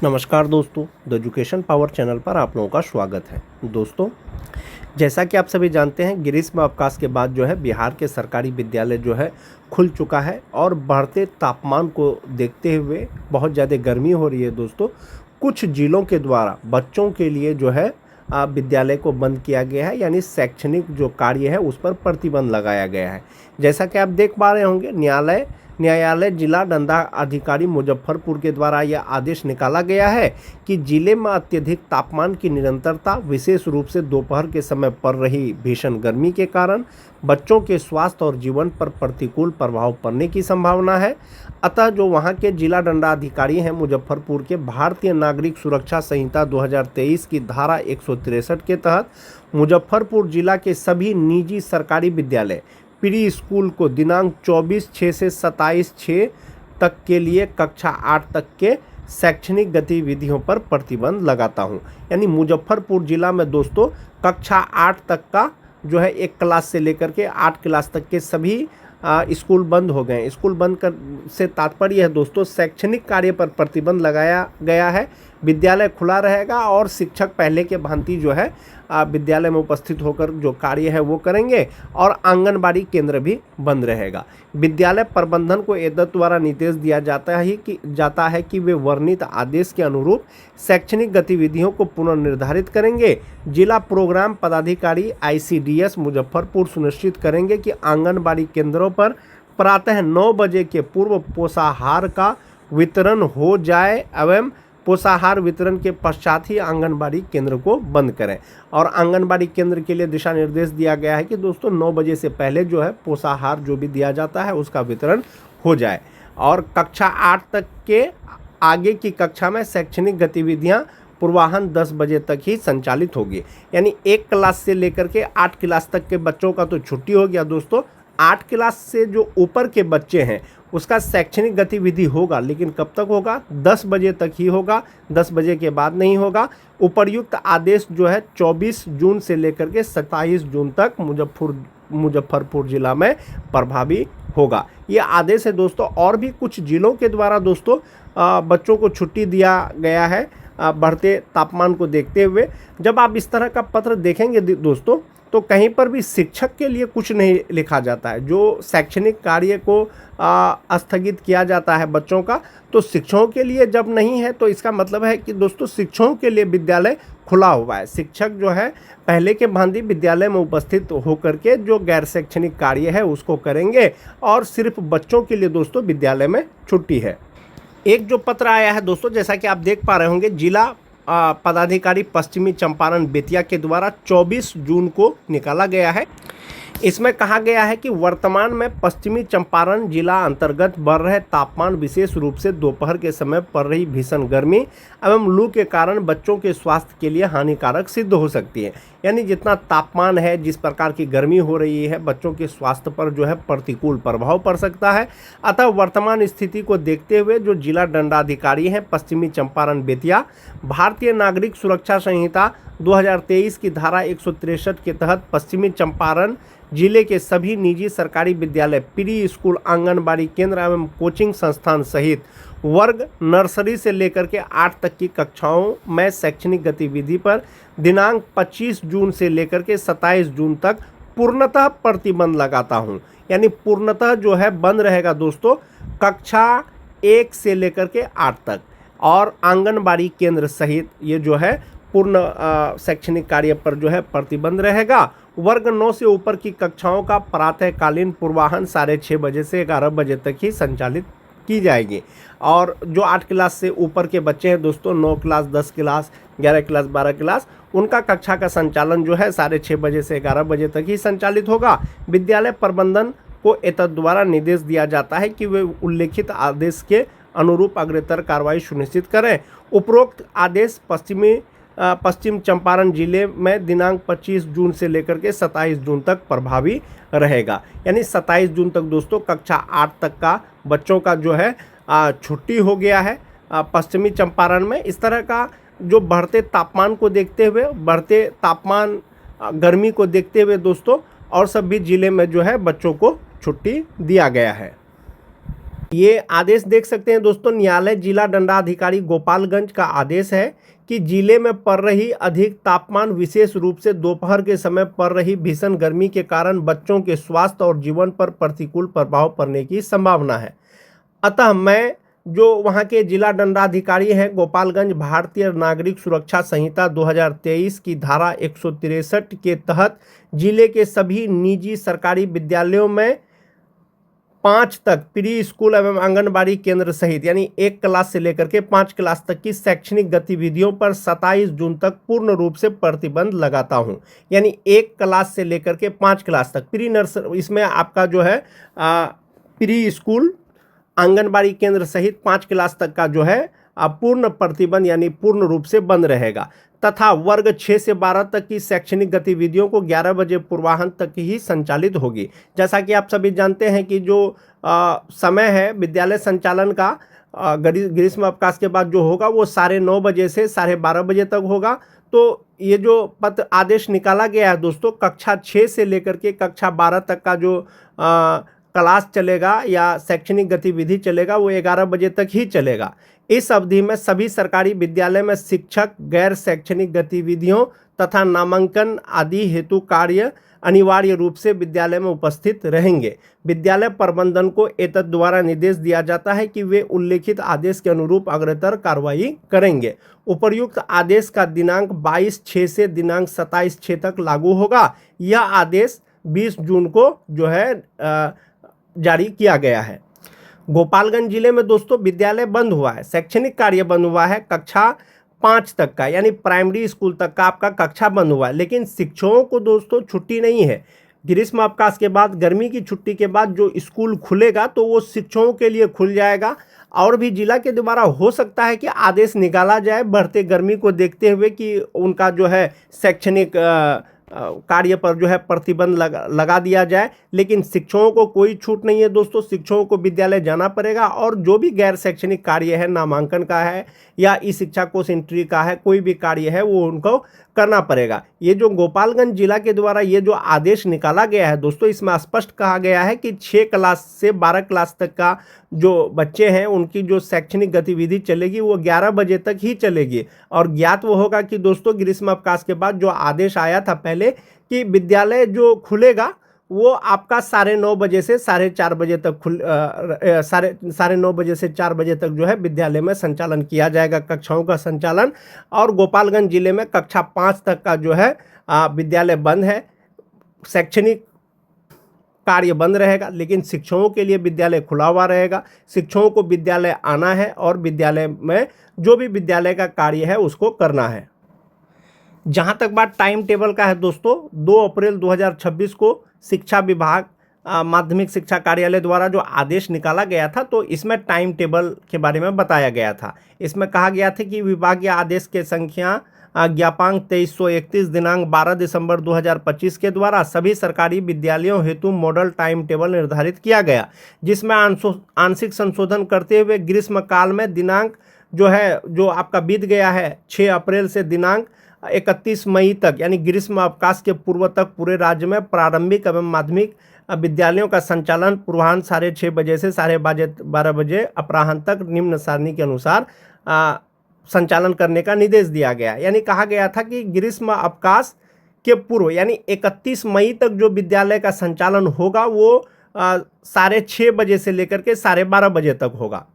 नमस्कार दोस्तों, the education power channel पर आप लोगों का स्वागत है। दोस्तों, जैसा कि आप सभी जानते हैं, ग्रीष्म अवकाश के बाद जो है बिहार के सरकारी विद्यालय जो है खुल चुका है और बढ़ते तापमान को देखते हुए बहुत ज़्यादा गर्मी हो रही है। दोस्तों, कुछ जिलों के द्वारा बच्चों के लिए जो है विद्यालय को बंद किया गया है, यानी शैक्षणिक जो कार्य है उस पर प्रतिबंध लगाया गया है। जैसा कि आप देख पा रहे होंगे, न्यायालय जिला दंडा अधिकारी मुजफ्फरपुर के द्वारा यह आदेश निकाला गया है कि जिले में अत्यधिक तापमान की निरंतरता, विशेष रूप से दोपहर के समय पड़ रही भीषण गर्मी के कारण बच्चों के स्वास्थ्य और जीवन पर प्रतिकूल प्रभाव पड़ने की संभावना है। अतः जो वहां के जिला दंडाधिकारी हैं मुजफ्फरपुर के, भारतीय नागरिक सुरक्षा संहिता 2023 की धारा 163 के तहत मुजफ्फरपुर जिला के सभी निजी सरकारी विद्यालय प्री स्कूल को दिनांक 24/6 से 27/6 तक के लिए कक्षा 8 तक के शैक्षणिक गतिविधियों पर प्रतिबंध लगाता हूं। यानी मुजफ्फरपुर जिला में दोस्तों कक्षा 8 तक का जो है 1 क्लास से लेकर के 8 क्लास तक के सभी स्कूल बंद हो गए। स्कूल बंद कर से तात्पर्य है दोस्तों, शैक्षणिक कार्य पर प्रतिबंध लगाया गया है। विद्यालय खुला रहेगा और शिक्षक पहले के भांति जो है विद्यालय में उपस्थित होकर जो कार्य है वो करेंगे और आंगनबाड़ी केंद्र भी बंद रहेगा। विद्यालय प्रबंधन को एतद द्वारा निर्देश दिया जाता है कि वे वर्णित आदेश के अनुरूप शैक्षणिक गतिविधियों को पुनर्निर्धारित करेंगे। जिला प्रोग्राम पदाधिकारी ICDS मुजफ्फरपुर सुनिश्चित करेंगे कि आंगनबाड़ी केंद्रों पर प्रातः 9 बजे के पूर्व पोषाहार का वितरण हो जाए एवं पोषाहार वितरण के पश्चात ही आंगनबाड़ी केंद्र को बंद करें। और आंगनबाड़ी केंद्र के लिए दिशा निर्देश दिया गया है कि दोस्तों 9 बजे से पहले जो है पोषाहार जो भी दिया जाता है उसका वितरण हो जाए। और कक्षा 8 तक के आगे की कक्षा में शैक्षणिक गतिविधियां पूर्वाह्न 10 बजे तक ही संचालित होगी। यानी 1 क्लास से लेकर के 8 क्लास तक के बच्चों का तो छुट्टी हो गया दोस्तों। 8 क्लास से जो ऊपर के बच्चे हैं उसका शैक्षणिक गतिविधि होगा, लेकिन कब तक होगा? 10 बजे तक ही होगा, 10 बजे के बाद नहीं होगा। उपर्युक्त आदेश जो है 24 जून से लेकर के 27 जून तक मुजफ्फरपुर जिला में प्रभावी होगा। ये आदेश है दोस्तों। और भी कुछ जिलों के द्वारा दोस्तों बच्चों को छुट्टी दिया गया है बढ़ते तापमान को देखते हुए। जब आप इस तरह का पत्र देखेंगे दोस्तों तो कहीं पर भी शिक्षक के लिए कुछ नहीं लिखा जाता है। जो शैक्षणिक कार्य को स्थगित किया जाता है बच्चों का, तो शिक्षकों के लिए जब नहीं है तो इसका मतलब है कि दोस्तों शिक्षकों के लिए विद्यालय खुला हुआ है। शिक्षक जो है पहले के भांति विद्यालय में उपस्थित होकर के जो गैर शैक्षणिक कार्य है उसको करेंगे और सिर्फ बच्चों के लिए दोस्तों विद्यालय में छुट्टी है। एक जो पत्र आया है दोस्तों, जैसा कि आप देख पा रहे होंगे, जिला पदाधिकारी पश्चिमी चंपारण बेतिया के द्वारा 24 जून को निकाला गया है। इसमें कहा गया है कि वर्तमान में पश्चिमी चंपारण जिला अंतर्गत बढ़ रहे तापमान, विशेष रूप से दोपहर के समय पड़ रही भीषण गर्मी एवं लू के कारण बच्चों के स्वास्थ्य के लिए हानिकारक सिद्ध हो सकती है। यानी जितना तापमान है, जिस प्रकार की गर्मी हो रही है, बच्चों के स्वास्थ्य पर जो है प्रतिकूल प्रभाव पड़ सकता है। अतः वर्तमान स्थिति को देखते हुए जो जिला दंडाधिकारी हैं पश्चिमी चंपारण बेतिया, भारतीय नागरिक सुरक्षा संहिता 2023 की धारा 163 के तहत पश्चिमी चंपारण जिले के सभी निजी सरकारी विद्यालय, प्री स्कूल, आंगनबाड़ी केंद्र एवं कोचिंग संस्थान सहित वर्ग नर्सरी से लेकर के 8 तक की कक्षाओं में शैक्षणिक गतिविधि पर दिनांक 25 जून से लेकर के 27 जून तक पूर्णतः प्रतिबंध लगाता हूं। यानी पूर्णतः जो है बंद रहेगा दोस्तों कक्षा 1 से लेकर के 8 तक, और आंगनबाड़ी केंद्र सहित ये जो है पूर्ण शैक्षणिक कार्य पर जो है प्रतिबंध रहेगा। वर्ग 9 से ऊपर की कक्षाओं का प्रातःकालीन पूर्वाह्न 6:30 बजे से 11 बजे तक ही संचालित की जाएगी। और जो 8 क्लास से ऊपर के बच्चे हैं दोस्तों, 9 क्लास, 10 क्लास, 11 क्लास, 12 क्लास, उनका कक्षा का संचालन जो है 6:30 बजे से 11 बजे तक ही संचालित होगा। विद्यालय प्रबंधन को एतद द्वारा निर्देश दिया जाता है कि वे उल्लेखित आदेश के अनुरूप अग्रेतर कार्रवाई सुनिश्चित करें। उपरोक्त आदेश पश्चिम चंपारण जिले में दिनांक 25 जून से लेकर के 27 जून तक प्रभावी रहेगा। यानी 27 जून तक दोस्तों कक्षा 8 तक का बच्चों का जो है छुट्टी हो गया है पश्चिमी चंपारण में। इस तरह का जो बढ़ते तापमान को देखते हुए, बढ़ते तापमान गर्मी को देखते हुए दोस्तों और सभी जिले में जो है बच्चों को छुट्टी दिया गया है। ये आदेश देख सकते हैं दोस्तों, न्यायालय जिला दंडाधिकारी गोपालगंज का आदेश है कि जिले में पड़ रही अधिक तापमान, विशेष रूप से दोपहर के समय पड़ रही भीषण गर्मी के कारण बच्चों के स्वास्थ्य और जीवन पर प्रतिकूल प्रभाव पड़ने की संभावना है। अतः मैं जो वहाँ के जिला दंडाधिकारी हैं गोपालगंज, भारतीय नागरिक सुरक्षा संहिता 2023 की धारा 163 के तहत जिले के सभी निजी सरकारी विद्यालयों में 5 तक प्री स्कूल एवं आंगनबाड़ी केंद्र सहित यानी 1 क्लास से लेकर के 5 क्लास तक की शैक्षणिक गतिविधियों पर 27 जून तक पूर्ण रूप से प्रतिबंध लगाता हूं। यानी 1 क्लास से लेकर के 5 क्लास तक प्री नर्सरी, इसमें आपका जो है प्री स्कूल, आंगनबाड़ी केंद्र सहित 5 क्लास तक का जो है पूर्ण प्रतिबंध यानी पूर्ण रूप से बंद रहेगा, तथा वर्ग 6 से 12 तक की शैक्षणिक गतिविधियों को 11 बजे पूर्वाह्न तक ही संचालित होगी। जैसा कि आप सभी जानते हैं कि जो समय है विद्यालय संचालन का ग्रीष्म अवकाश के बाद जो होगा वो 9:30 बजे से 12:30 बजे तक होगा। तो ये जो पत्र आदेश निकाला गया है दोस्तों, कक्षा 6 से लेकर के कक्षा 12 तक का जो क्लास चलेगा या शैक्षणिक गतिविधि चलेगा वो 11 बजे तक ही चलेगा। इस अवधि में सभी सरकारी विद्यालय में शिक्षक गैर शैक्षणिक गतिविधियों तथा नामांकन आदि हेतु कार्य अनिवार्य रूप से विद्यालय में उपस्थित रहेंगे। विद्यालय प्रबंधन को एतद द्वारा निर्देश दिया जाता है कि वे उल्लेखित आदेश के अनुरूप अग्रतर कार्रवाई करेंगे। उपर्युक्त आदेश का दिनांक 22/6 से दिनांक 27/6 तक लागू होगा। यह आदेश 20 जून को जो है जारी किया गया है। गोपालगंज जिले में दोस्तों विद्यालय बंद हुआ है, शैक्षणिक कार्य बंद हुआ है, कक्षा 5 तक का यानी प्राइमरी स्कूल तक का आपका कक्षा बंद हुआ है, लेकिन शिक्षकों को दोस्तों छुट्टी नहीं है। ग्रीष्म अवकाश के बाद, गर्मी की छुट्टी के बाद जो स्कूल खुलेगा तो वो शिक्षकों के लिए खुल जाएगा। और भी जिला के द्वारा हो सकता है कि आदेश निकाला जाए बढ़ते गर्मी को देखते हुए कि उनका जो है शैक्षणिक कार्य पर जो है प्रतिबंध लगा दिया जाए, लेकिन शिक्षकों को कोई छूट नहीं है दोस्तों। शिक्षकों को विद्यालय जाना पड़ेगा और जो भी गैर शैक्षणिक कार्य है, नामांकन का है या ई शिक्षा कोष एंट्री का है, कोई भी कार्य है वो उनको करना पड़ेगा। ये जो गोपालगंज जिला के द्वारा ये जो आदेश निकाला गया है दोस्तों, इसमें स्पष्ट कहा गया है कि 6 क्लास से 12 क्लास तक का जो बच्चे हैं उनकी जो शैक्षणिक गतिविधि चलेगी वो 11 बजे तक ही चलेगी। और ज्ञात वो होगा कि दोस्तों ग्रीष्म अवकाश के बाद जो आदेश आया था पहले कि विद्यालय जो खुलेगा वो आपका 9:30 बजे से 4:30 बजे तक 9:30 बजे से 4 बजे तक जो है विद्यालय में संचालन किया जाएगा, कक्षाओं का संचालन। और गोपालगंज जिले में कक्षा 5 तक का जो है विद्यालय बंद है, शैक्षणिक कार्य बंद रहेगा, लेकिन शिक्षकों के लिए विद्यालय खुला हुआ रहेगा। शिक्षकों को विद्यालय आना है और विद्यालय में जो भी विद्यालय का कार्य है उसको करना है। जहाँ तक बात टाइम टेबल का है दोस्तों, 2 अप्रैल 2026 को शिक्षा विभाग माध्यमिक शिक्षा कार्यालय द्वारा जो आदेश निकाला गया था तो इसमें टाइम टेबल के बारे में बताया गया था। इसमें कहा गया था कि विभागीय आदेश के संख्या ज्ञापांक 2331 दिनांक 12 दिसंबर 2025 के द्वारा सभी सरकारी विद्यालयों हेतु मॉडल टाइम टेबल निर्धारित किया गया, जिसमें आंशिक संशोधन करते हुए ग्रीष्म काल में दिनांक जो है जो आपका बीत गया है 6 अप्रैल से दिनांक 31 मई तक यानी ग्रीष्म अवकाश के पूर्व तक पूरे राज्य में प्रारंभिक एवं माध्यमिक विद्यालयों का संचालन पूर्वाह्न 6:30 बजे से 12:30 बजे अपराह्न तक निम्न सारणी के अनुसार संचालन करने का निर्देश दिया गया। यानी कहा गया था कि ग्रीष्म अवकाश के पूर्व यानी 31 मई तक जो विद्यालय का संचालन होगा वो 6:30 बजे से लेकर के 12:30 बजे तक होगा।